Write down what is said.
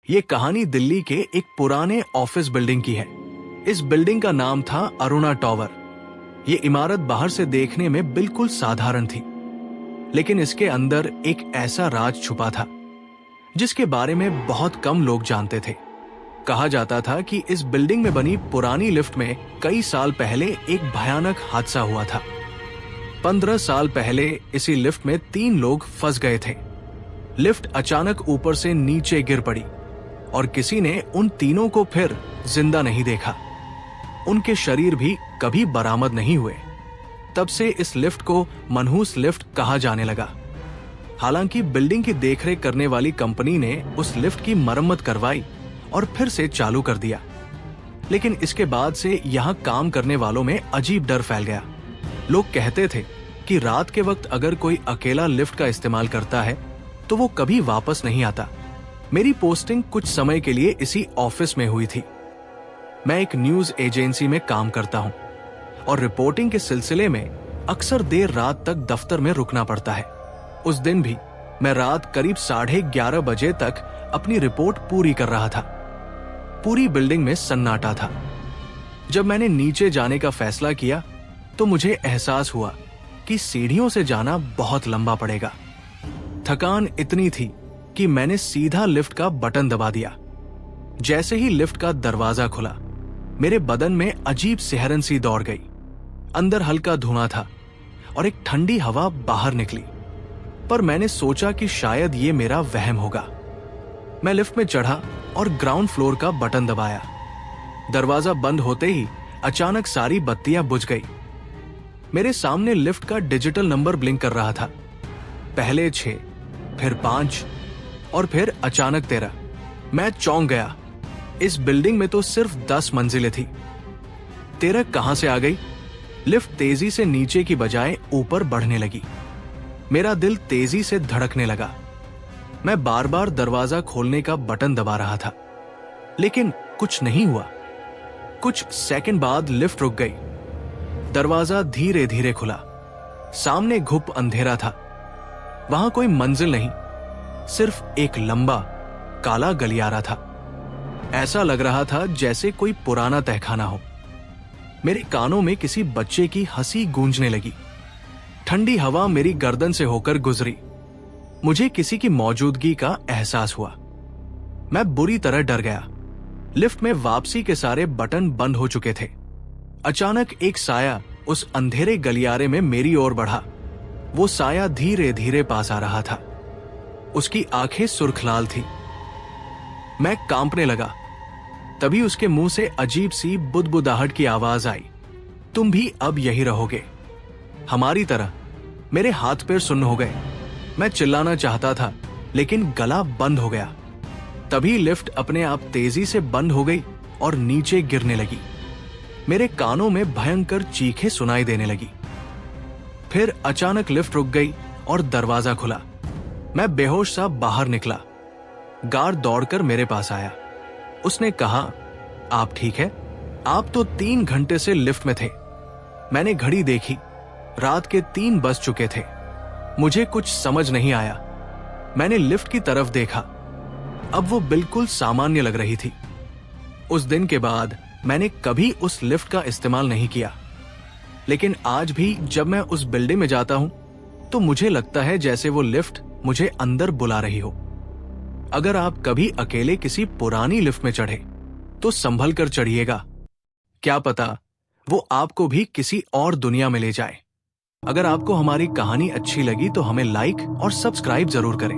ये कहानी दिल्ली के एक पुराने ऑफिस बिल्डिंग की है। इस बिल्डिंग का नाम था अरुणा टावर। ये इमारत बाहर से देखने में बिल्कुल साधारण थी, लेकिन इसके अंदर एक ऐसा राज छुपा था जिसके बारे में बहुत कम लोग जानते थे। कहा जाता था कि इस बिल्डिंग में बनी पुरानी लिफ्ट में कई साल पहले एक भयानक हादसा हुआ था। 15 साल पहले इसी लिफ्ट में 3 लोग फंस गए थे। लिफ्ट अचानक ऊपर से नीचे गिर पड़ी और किसी ने उन तीनों को फिर जिंदा नहीं देखा। उनके शरीर भी कभी बरामद नहीं हुए। तब से इस लिफ्ट को मनहूस लिफ्ट कहा जाने लगा। हालांकि बिल्डिंग की देखरेख करने वाली कंपनी ने उस लिफ्ट की मरम्मत करवाई और फिर से चालू कर दिया, लेकिन इसके बाद से यहां काम करने वालों में अजीब डर फैल गया। लोग कहते थे कि रात के वक्त अगर कोई अकेला लिफ्ट का इस्तेमाल करता है तो वो कभी वापस नहीं आता। मेरी पोस्टिंग कुछ समय के लिए इसी ऑफिस में हुई थी। मैं एक न्यूज एजेंसी में काम करता हूं और रिपोर्टिंग के सिलसिले में अक्सर देर रात तक दफ्तर में रुकना पड़ता है। उस दिन भी मैं रात करीब 11:30 बजे तक अपनी रिपोर्ट पूरी कर रहा था। पूरी बिल्डिंग में सन्नाटा था। जब मैंने नीचे जाने का फैसला किया तो मुझे एहसास हुआ कि सीढ़ियों से जाना बहुत लंबा पड़ेगा। थकान इतनी थी कि मैंने सीधा लिफ्ट का बटन दबा दिया। जैसे ही लिफ्ट का दरवाजा खुला, मेरे बदन में अजीब सिहरन सी दौड़ गई। अंदर हल्का धुआं था और एक ठंडी हवा बाहर निकली, पर मैंने सोचा कि शायद ये मेरा वहम होगा। मैं लिफ्ट में चढ़ा और ग्राउंड फ्लोर का बटन दबाया। दरवाजा बंद होते ही अचानक सारी बत्तियां बुझ गई। मेरे सामने लिफ्ट का डिजिटल नंबर ब्लिंक कर रहा था। पहले 6, फिर 5 और फिर अचानक 13। मैं चौंक गया। इस बिल्डिंग में तो सिर्फ 10 मंजिलें थी। 13 कहां से आ गई? लिफ्ट तेजी से नीचे की बजाय ऊपर बढ़ने लगी। मेरा दिल तेजी से धड़कने लगा। मैं बार बार दरवाजा खोलने का बटन दबा रहा था, लेकिन कुछ नहीं हुआ। कुछ सेकंड बाद लिफ्ट रुक गई। दरवाजा धीरे धीरे खुला। सामने घुप अंधेरा था। वहां कोई मंजिल नहीं, सिर्फ एक लंबा काला गलियारा था। ऐसा लग रहा था जैसे कोई पुराना तहखाना हो। मेरे कानों में किसी बच्चे की हंसी गूंजने लगी। ठंडी हवा मेरी गर्दन से होकर गुजरी। मुझे किसी की मौजूदगी का एहसास हुआ। मैं बुरी तरह डर गया। लिफ्ट में वापसी के सारे बटन बंद हो चुके थे। अचानक एक साया उस अंधेरे गलियारे में मेरी ओर बढ़ा। वो साया धीरे धीरे पास आ रहा था। उसकी आंखें सुर्खलाल थी। मैं कांपने लगा। तभी उसके मुंह से अजीब सी बुदबुदाहट की आवाज आई। तुम भी अब यही रहोगे, हमारी तरह। मेरे हाथ पैर सुन्न हो गए। मैं चिल्लाना चाहता था, लेकिन गला बंद हो गया। तभी लिफ्ट अपने आप तेजी से बंद हो गई और नीचे गिरने लगी। मेरे कानों में भयंकर चीखें सुनाई देने लगी। फिर अचानक लिफ्ट रुक गई और दरवाजा खुला। मैं बेहोश सा बाहर निकला। गार्ड दौड़कर मेरे पास आया। उसने कहा, आप ठीक है? आप तो 3 घंटे से लिफ्ट में थे। मैंने घड़ी देखी। रात के 3 बज चुके थे। मुझे कुछ समझ नहीं आया। मैंने लिफ्ट की तरफ देखा। अब वो बिल्कुल सामान्य लग रही थी। उस दिन के बाद मैंने कभी उस लिफ्ट का इस्तेमाल नहीं किया, लेकिन आज भी जब मैं उस बिल्डिंग में जाता हूं तो मुझे लगता है जैसे वो लिफ्ट मुझे अंदर बुला रही हो। अगर आप कभी अकेले किसी पुरानी लिफ्ट में चढ़े तो संभल कर चढ़िएगा। क्या पता वो आपको भी किसी और दुनिया में ले जाए। अगर आपको हमारी कहानी अच्छी लगी तो हमें लाइक और सब्सक्राइब जरूर करें।